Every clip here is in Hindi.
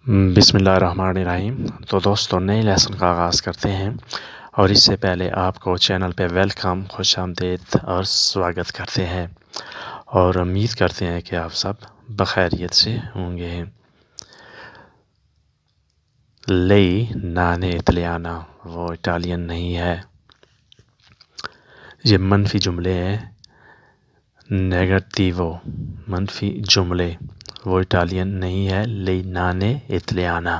बिस्मिल्लाहिर्रहमानिर्रहीम। तो दोस्तों नए लेसन का आगाज़ करते हैं और इससे पहले आपको चैनल पे वेलकम, खुशामदीद और स्वागत करते हैं और उम्मीद करते हैं कि आप सब बखैरियत से होंगे। लेई नाने इतालियाना वो इटालियन नहीं है। ये मनफी जुमले हैं। नेगेटिवो मनफी जुमले वो इटालियन नहीं है। लेई नाने इतालियाना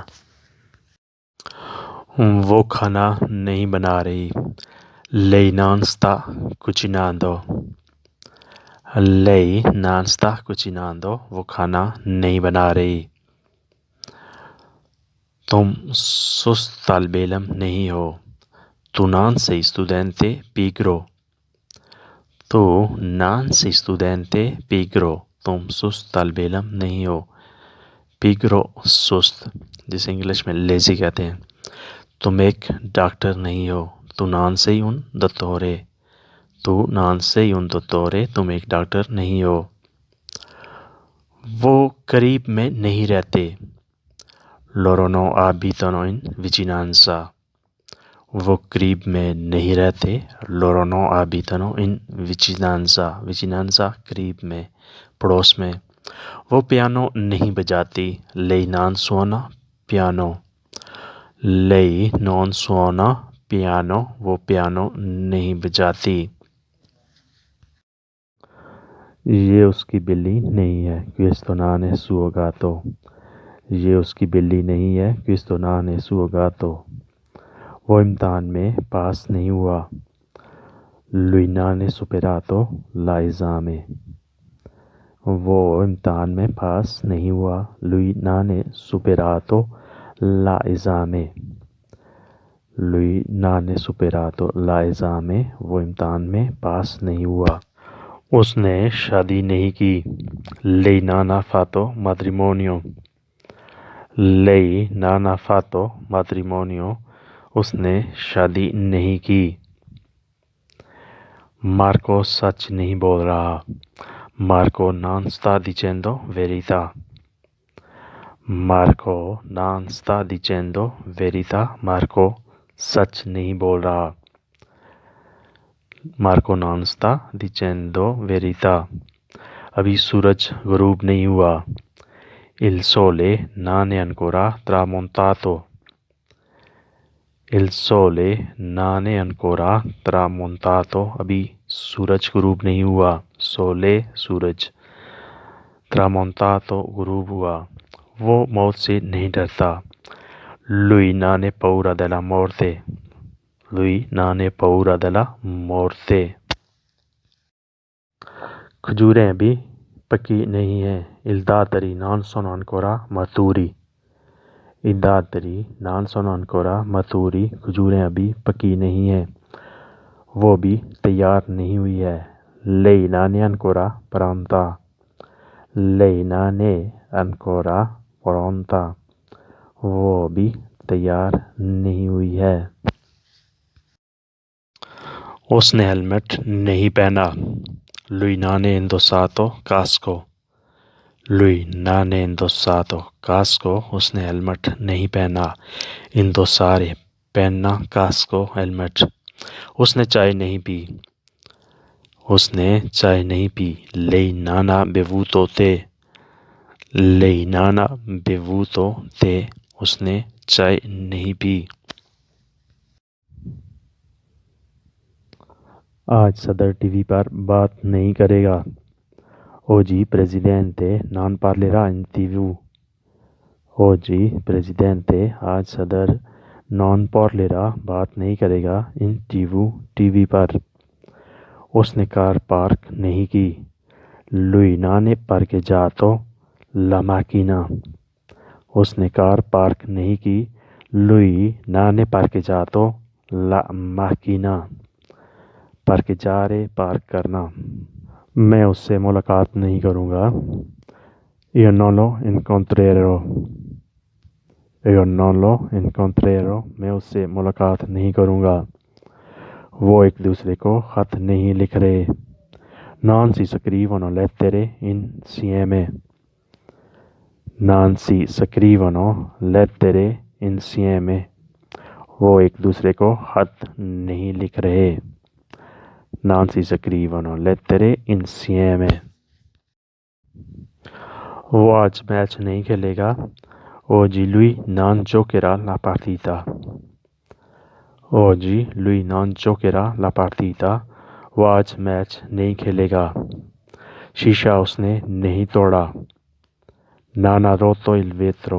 वो खाना नहीं बना रही। Lei non sta cucinando. Lei non sta cucinando. वो खाना नहीं बना रही। तुम सुस्त तालिबे इल्म नहीं हो। Tu non sei studente pigro. Tu non sei studente pigro. तुम सुस्त तालिबे इल्म नहीं हो। Pigro सुस्त, जिसे इंग्लिश में लेजी कहते हैं। तुम एक डॉक्टर नहीं हो। Tu non sei un dottore. Tu non sei un dottore. तुम एक डॉक्टर नहीं हो। वो करीब में नहीं रहते। Loro non abitano in vicinanza. वो करीब में नहीं रहते। Loro non abitano in vicinanza. Vicinanza करीब में, पड़ोस में। वो पियानो नहीं बजाती। Lei non suona piano. Lei non suona piano. वो पियानो नहीं बजाती। ये उसकी बिल्ली नहीं है। Questo non è suo gatto. ये उसकी बिल्ली नहीं है। Questo non è suo gatto. वो इम्तिहान में पास नहीं हुआ। Lui non è superato l'esame. वो इम्तिहान में पास नहीं हुआ। Lui non è superato l'esame. Lui non è superato l'esame. वो इम्तिहान में पास नहीं हुआ। उसने शादी नहीं की। Lei non ha fatto matrimonio. Lei non ha fatto matrimonio. उसने शादी नहीं की। Marco सच नहीं बोल रहा। Marco non sta dicendo verità. Marco non sta dicendo verità. Marco सच नहीं बोल रहा। Marco non sta dicendo verità. अभी सूरज ग़ुरूब नहीं हुआ। Il sole non è ancora tramontato. Il sole non è ancora tramontato. अभी सूरज ग़ुरूब नहीं हुआ। Sole सूरज, tramontato ग़ुरूब हुआ। वो मौत से नहीं डरता। Lui non ha paura della morte. Lui non ha paura della morte. खजूरें अभी पकी नहीं हैं। Il datteri non sono ancora maturi. I datteri non sono ancora maturi. खजूरें अभी पकी नहीं हैं। वो भी तैयार नहीं हुई है। Lei non è ancora pronta. Lei non è ancora pronta. वो भी तैयार नहीं हुई है। उसने हेलमेट नहीं पहना। Lui non ha indossato casco. Lui non ha indossato casco. उसने हेलमेट नहीं पहना। Indossare पहनना, casco हेलमेट। उसने चाय नहीं पी। उसने चाय नहीं P. Lei non ha bevuto tè. Lei non ha bevuto tè. उसने चाय नहीं पी। आज सदर टीवी पर बात नहीं करेगा। Oggi presidente non parlerà in TV. Oggi presidente, आज सदर non parlerà बात नहीं करेगा in TV, टीवी पर। उसने कार पार्क नहीं की। Lui non ha parcheggiato la macchina. उसने कार पार्क नहीं की। Lui non ha parcheggiato la macchina. parcheggiare park करना। मैं उससे मुलाकात नहीं करूँगा। Io non lo incontrerò. Io non lo incontrerò. मैं उससे मुलाकात नहीं करूँगा। वो एक दूसरे को ख़त नहीं लिख रहे। Non si scrivono lettere insieme. non si scrivono lettere insieme. वो एक दूसरे को खत नहीं लिख रहे. Non si scrivono lettere insieme. वो आज मैच नहीं खेलेगा. Oggi lui non giocherà la partita. Oggi lui non giocherà la partita. वो आज मैच नहीं खेलेगा. शीशा उसने नहीं तोड़ा. Non ha rotto il vetro.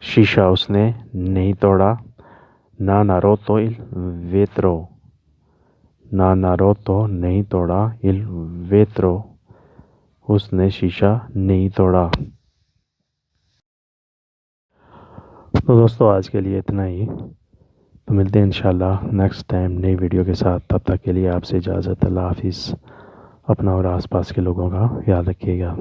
शीशा उसने नहीं तोड़ा. Non ha rotto il vetro. Non ha rotto नहीं तोड़ा il vetro. उसने शीशा नहीं तोड़ा. तो दोस्तों आज के लिए इतना ही. तो मिलते हैं इंशाल्लाह नेक्स्ट टाइम नई वीडियो के साथ. तब तक के लिए आपसे इजाज़त. अल्लाह हाफिज़. अपना और आसपास के लोगों का ख्याल रखिएगा.